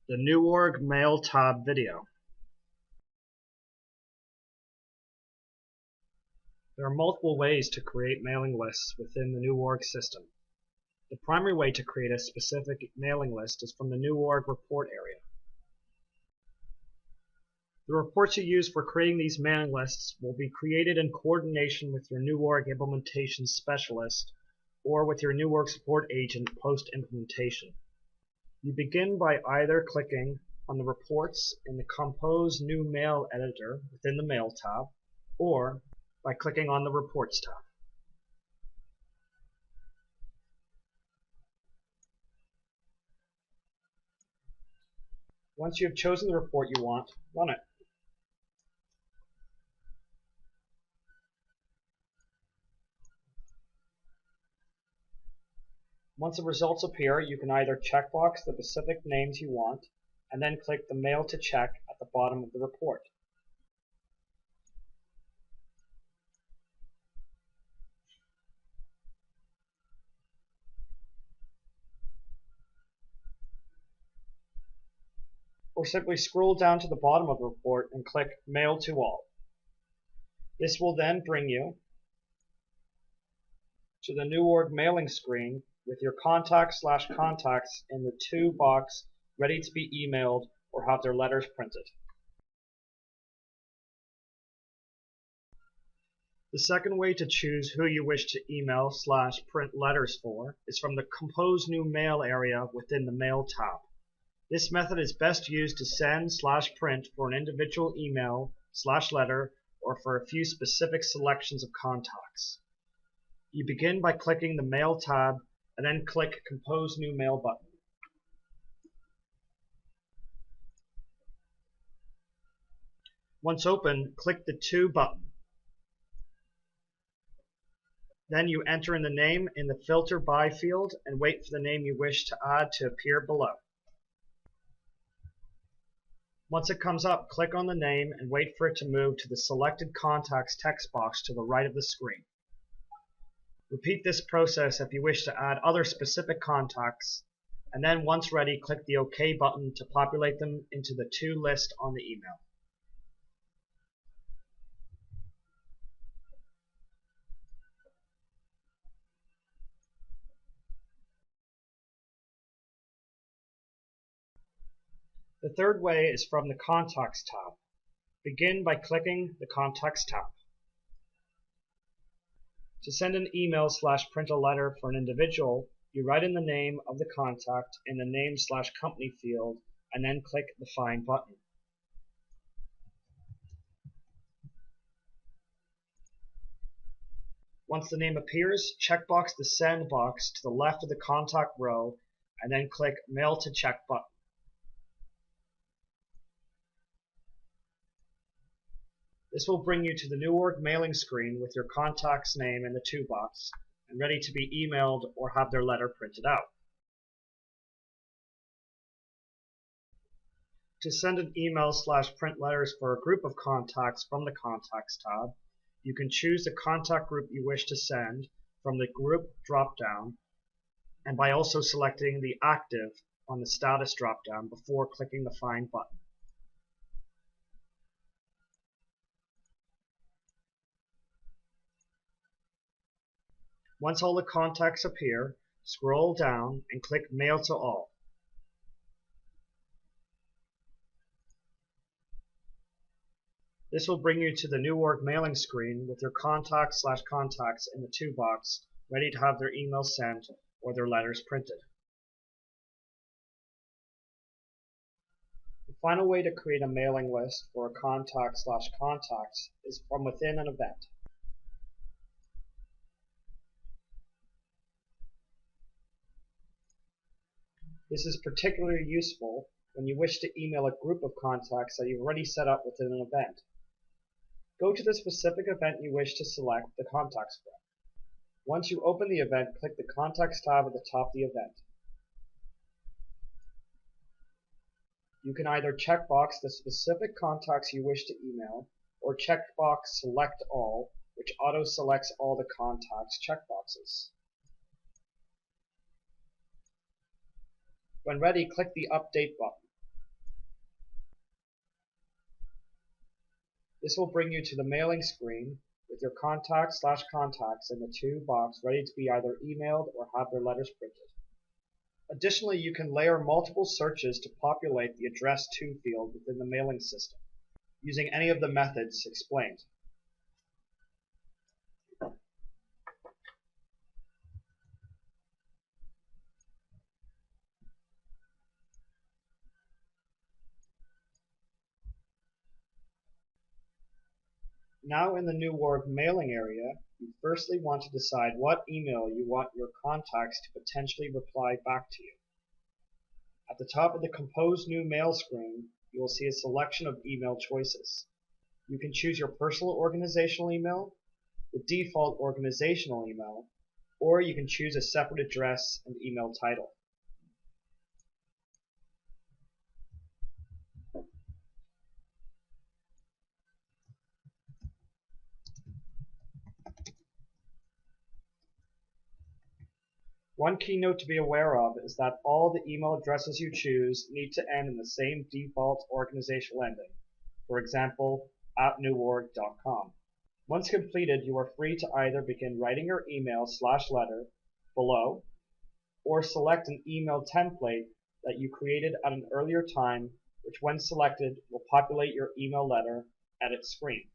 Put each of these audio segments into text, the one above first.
The NewOrg Mail tab video. There are multiple ways to create mailing lists within the NewOrg system. The primary way to create a specific mailing list is from the NewOrg report area. The reports you use for creating these mailing lists will be created in coordination with your NewOrg implementation specialist or with your NewOrg support agent post-implementation. You begin by either clicking on the reports in the Compose New Mail editor within the Mail tab, or by clicking on the Reports tab. Once you have chosen the report you want, run it. Once the results appear, you can either checkbox the specific names you want and then click the Mail to Check at the bottom of the report. Or simply scroll down to the bottom of the report and click Mail to All. This will then bring you to the NewOrg Mailing screen with your contacts in the to box ready to be emailed or have their letters printed. The second way to choose who you wish to email / print letters for is from the Compose New Mail area within the Mail tab. This method is best used to send / print for an individual email / letter or for a few specific selections of contacts. You begin by clicking the Mail tab and then click Compose New Mail button. Once open, click the To button. Then you enter in the name in the Filter By field and wait for the name you wish to add to appear below. Once it comes up, click on the name and wait for it to move to the Selected Contacts text box to the right of the screen. Repeat this process if you wish to add other specific contacts, and then once ready, click the OK button to populate them into the To list on the email. The third way is from the Contacts tab. Begin by clicking the Contacts tab. To send an email / print a letter for an individual, you write in the name of the contact in the name / company field and then click the Find button. Once the name appears, checkbox the Send box to the left of the contact row and then click Mail to Check button. This will bring you to the NewOrg Mailing screen with your contact's name in the To box and ready to be emailed or have their letter printed out. To send an email / print letters for a group of contacts from the Contacts tab, you can choose the contact group you wish to send from the Group drop-down and by also selecting the Active on the Status drop-down before clicking the Find button. Once all the contacts appear, scroll down and click Mail to All. This will bring you to the NewOrg Mailing screen with your contacts / contacts in the To box ready to have their emails sent or their letters printed. The final way to create a mailing list for a contact / contacts is from within an event. This is particularly useful when you wish to email a group of contacts that you've already set up within an event. Go to the specific event you wish to select the contacts from. Once you open the event, click the Contacts tab at the top of the event. You can either checkbox the specific contacts you wish to email or checkbox Select All, which auto-selects all the contacts checkboxes. When ready, click the Update button. This will bring you to the mailing screen with your contacts/contacts in the to box ready to be either emailed or have their letters printed. Additionally, you can layer multiple searches to populate the address to field within the mailing system, using any of the methods explained. Now in the NewOrg Mailing area, you firstly want to decide what email you want your contacts to potentially reply back to you. At the top of the Compose New Mail screen, you will see a selection of email choices. You can choose your personal organizational email, the default organizational email, or you can choose a separate address and email title. One key note to be aware of is that all the email addresses you choose need to end in the same default organizational ending, for example, @neworg.com. Once completed, you are free to either begin writing your email/letter below, or select an email template that you created at an earlier time, which when selected will populate your email letter edit screen.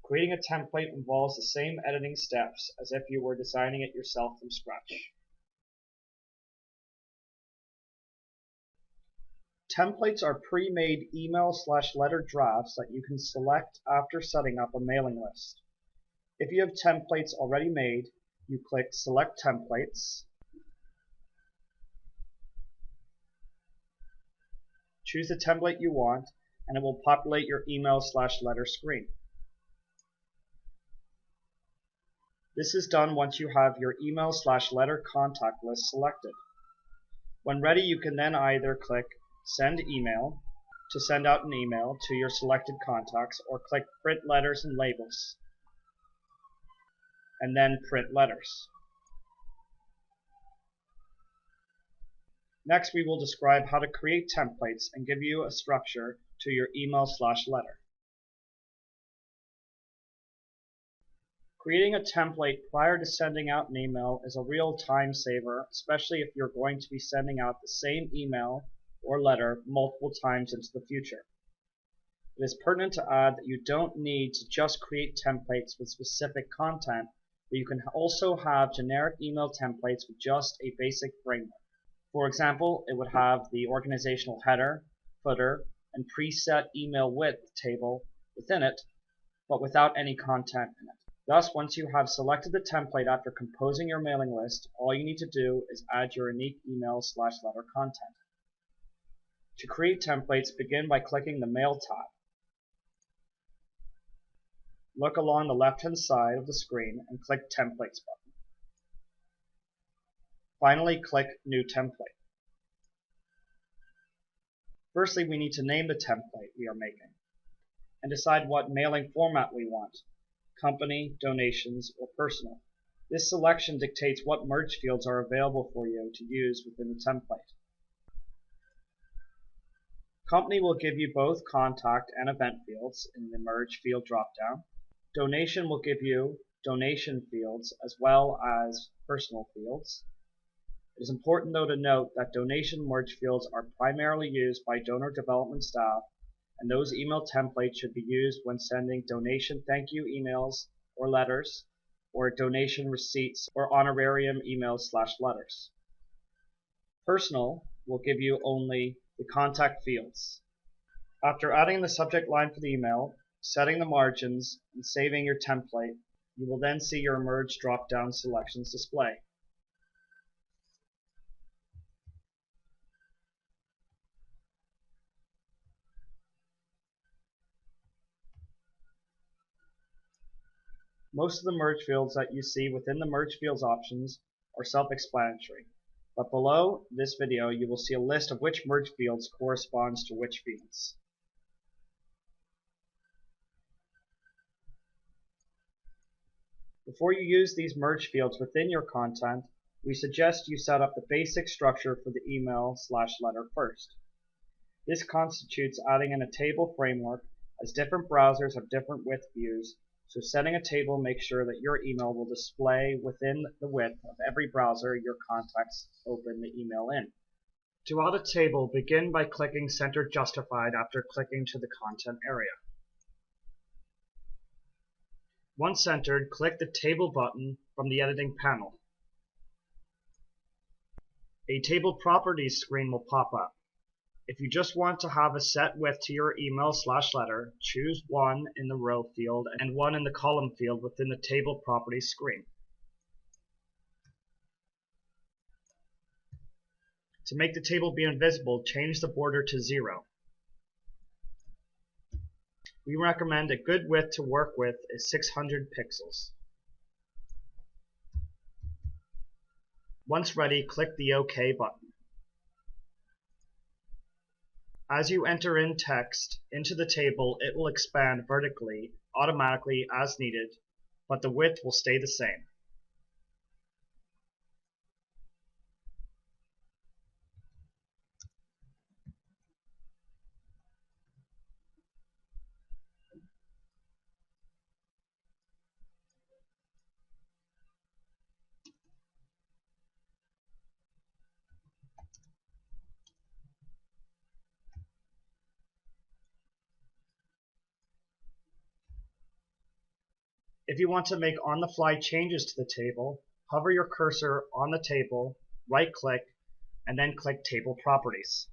Creating a template involves the same editing steps as if you were designing it yourself from scratch. Templates are pre-made email/letter drafts that you can select after setting up a mailing list. If you have templates already made, you click Select Templates, choose the template you want, and it will populate your email/letter screen. This is done once you have your email/letter contact list selected. When ready, you can then either click Send Email to send out an email to your selected contacts, or click Print Letters and Labels, and then Print Letters. Next, we will describe how to create templates and give you a structure to your email/letter. Creating a template prior to sending out an email is a real time saver, especially if you're going to be sending out the same email or letter multiple times into the future. It is pertinent to add that you don't need to just create templates with specific content, but you can also have generic email templates with just a basic framework. For example, it would have the organizational header, footer, and preset email width table within it, but without any content in it. Thus, once you have selected the template after composing your mailing list, all you need to do is add your unique email/letter content. To create templates, begin by clicking the Mail tab. Look along the left-hand side of the screen and click Templates button. Finally, click New Template. Firstly, we need to name the template we are making and decide what mailing format we want: company, donations, or personal. This selection dictates what merge fields are available for you to use within the template. Company will give you both contact and event fields in the merge field dropdown. Donation will give you donation fields as well as personal fields. It is important though to note that donation merge fields are primarily used by donor development staff, and those email templates should be used when sending donation thank you emails or letters, or donation receipts or honorarium emails/letters. Personal will give you only the contact fields. After adding the subject line for the email, setting the margins, and saving your template, you will then see your merge drop-down selections display. Most of the merge fields that you see within the merge fields options are self-explanatory, but below this video you will see a list of which merge fields corresponds to which fields. Before you use these merge fields within your content, we suggest you set up the basic structure for the email/letter first. This constitutes adding in a table framework as different browsers have different width views, so setting a table makes sure that your email will display within the width of every browser your contacts open the email in. To add a table, begin by clicking Center Justified after clicking to the content area. Once centered, click the Table button from the editing panel. A Table Properties screen will pop up. If you just want to have a set width to your email/letter, choose 1 in the row field and 1 in the column field within the Table Properties screen. To make the table be invisible, change the border to 0. We recommend a good width to work with is 600 pixels. Once ready, click the OK button. As you enter in text into the table, it will expand vertically, automatically as needed, but the width will stay the same. If you want to make on-the-fly changes to the table, hover your cursor on the table, right-click, and then click Table Properties.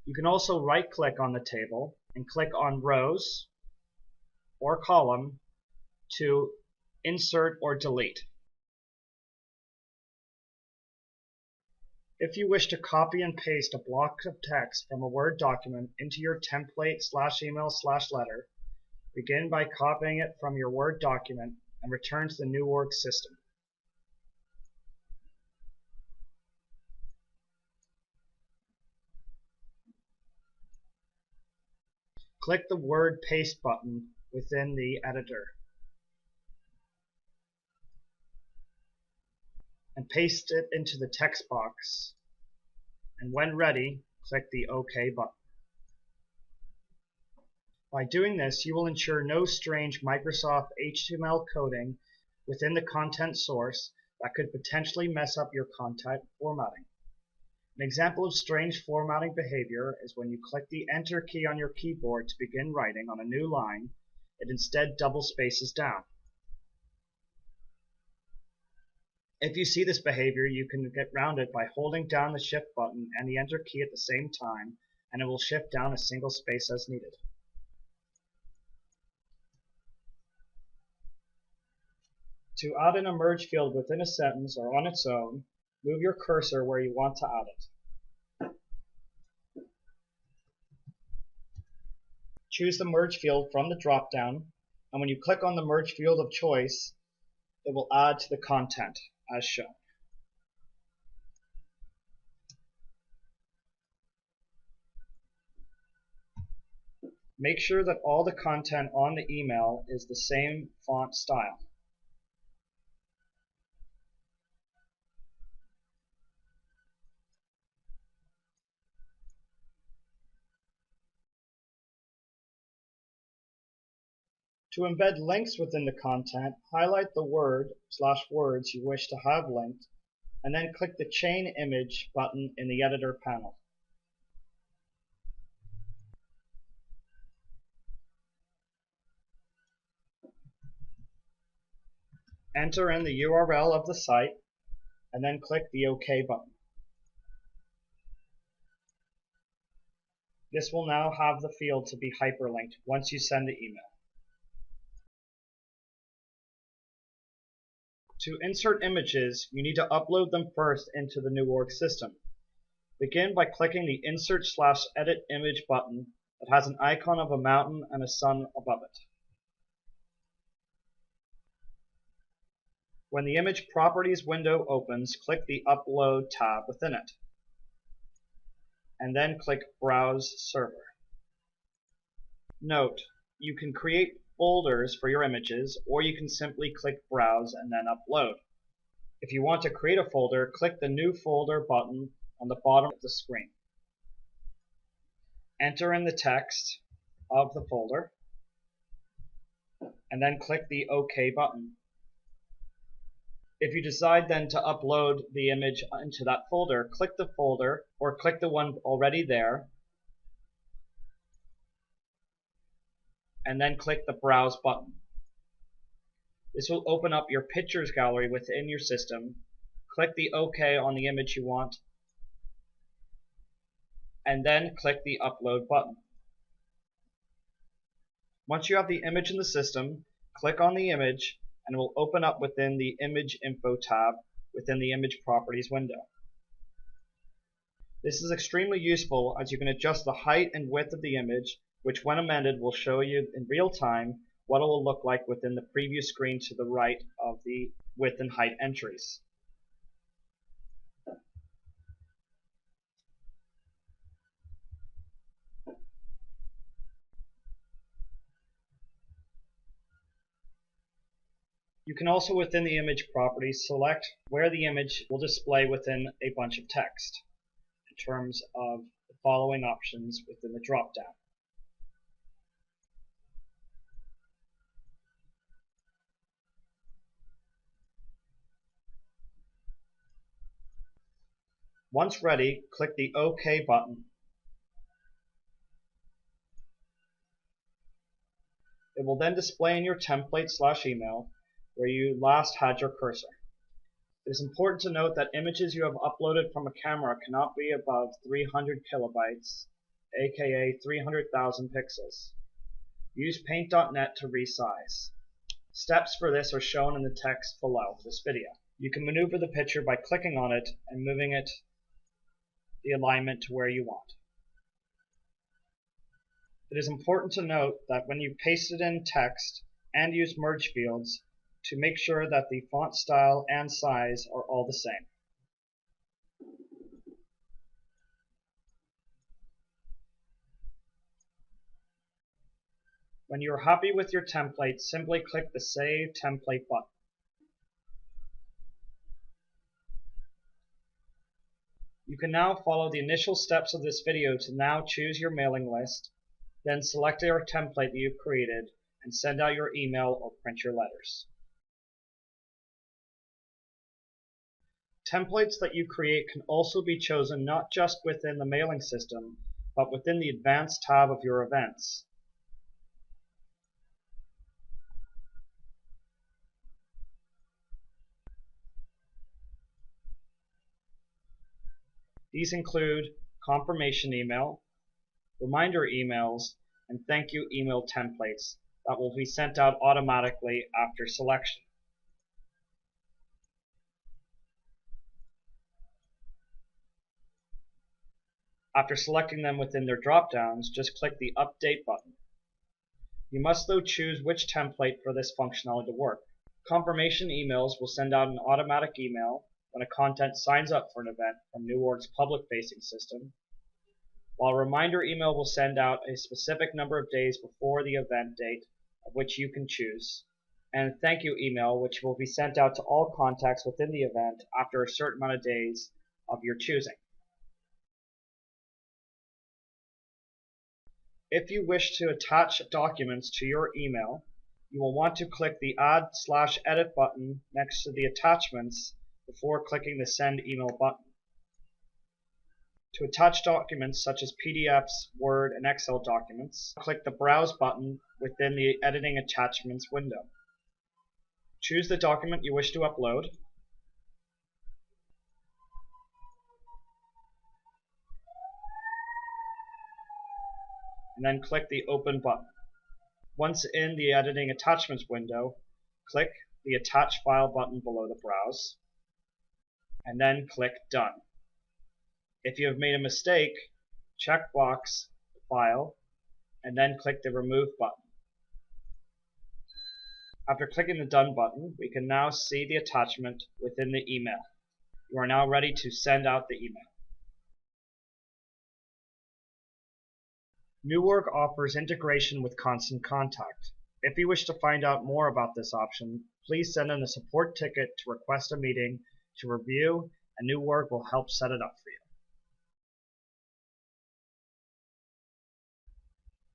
You can also right-click on the table and click on Rows or Column to insert or delete. If you wish to copy and paste a block of text from a Word document into your template/email/letter, begin by copying it from your Word document and return to the NewOrg system. Click the Word Paste button within the editor and paste it into the text box, and when ready, click the OK button. By doing this, you will ensure no strange Microsoft HTML coding within the content source that could potentially mess up your content formatting. An example of strange formatting behavior is when you click the Enter key on your keyboard to begin writing on a new line, it instead double spaces down. If you see this behavior, you can get around it by holding down the Shift button and the Enter key at the same time, and it will shift down a single space as needed. To add an merge field within a sentence or on its own, move your cursor where you want to add it. Choose the merge field from the drop-down, and when you click on the merge field of choice, it will add to the content as shown. Make sure that all the content on the email is the same font style. To embed links within the content, highlight the word/words you wish to have linked, and then click the Chain Image button in the editor panel. Enter in the URL of the site, and then click the OK button. This will now have the field to be hyperlinked once you send the email. To insert images, you need to upload them first into the NewOrg system. Begin by clicking the Insert/Edit Image button that has an icon of a mountain and a sun above it. When the Image Properties window opens, click the Upload tab within it, and then click Browse Server. Note, you can create folders for your images, or you can simply click Browse and then Upload. If you want to create a folder, click the New Folder button on the bottom of the screen. Enter in the text of the folder, and then click the OK button. If you decide then to upload the image into that folder, click the folder or click the one already there, and then click the Browse button. This will open up your pictures gallery within your system. Click the OK on the image you want, and then click the Upload button. Once you have the image in the system, click on the image and it will open up within the Image Info tab within the Image Properties window. This is extremely useful as you can adjust the height and width of the image, which when amended will show you in real time what it will look like within the preview screen to the right of the width and height entries. You can also within the image properties select where the image will display within a bunch of text in terms of the following options within the drop-down. Once ready, click the OK button. It will then display in your template/email where you last had your cursor. It is important to note that images you have uploaded from a camera cannot be above 300 kilobytes, aka 300,000 pixels. Use paint.net to resize. Steps for this are shown in the text below this video. You can maneuver the picture by clicking on it and moving it the alignment to where you want. It is important to note that when you paste it in text and use merge fields, to make sure that the font style and size are all the same. When you are happy with your template, simply click the Save Template button. You can now follow the initial steps of this video to now choose your mailing list, then select your template that you've created and send out your email or print your letters. Templates that you create can also be chosen not just within the mailing system, but within the Advanced tab of your events. These include confirmation email, reminder emails, and thank you email templates that will be sent out automatically after selection. After selecting them within their drop-downs, just click the Update button. You must though choose which template for this functionality to work. Confirmation emails will send out an automatic email when a content signs up for an event from NewOrg's public-facing system, while reminder email will send out a specific number of days before the event date of which you can choose, and thank you email which will be sent out to all contacts within the event after a certain amount of days of your choosing. If you wish to attach documents to your email, you will want to click the Add/Edit button next to the attachments before clicking the Send Email button. To attach documents such as PDFs, Word, and Excel documents, click the Browse button within the Editing Attachments window. Choose the document you wish to upload, and then click the Open button. Once in the Editing Attachments window, click the Attach File button below the Browse, and then click Done. If you have made a mistake, checkbox the file, and then click the Remove button. After clicking the Done button, we can now see the attachment within the email. You are now ready to send out the email. NewOrg offers integration with Constant Contact. If you wish to find out more about this option, please send in a support ticket to request a meeting to review, and NewOrg will help set it up for you.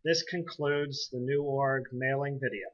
This concludes the NewOrg mailing video.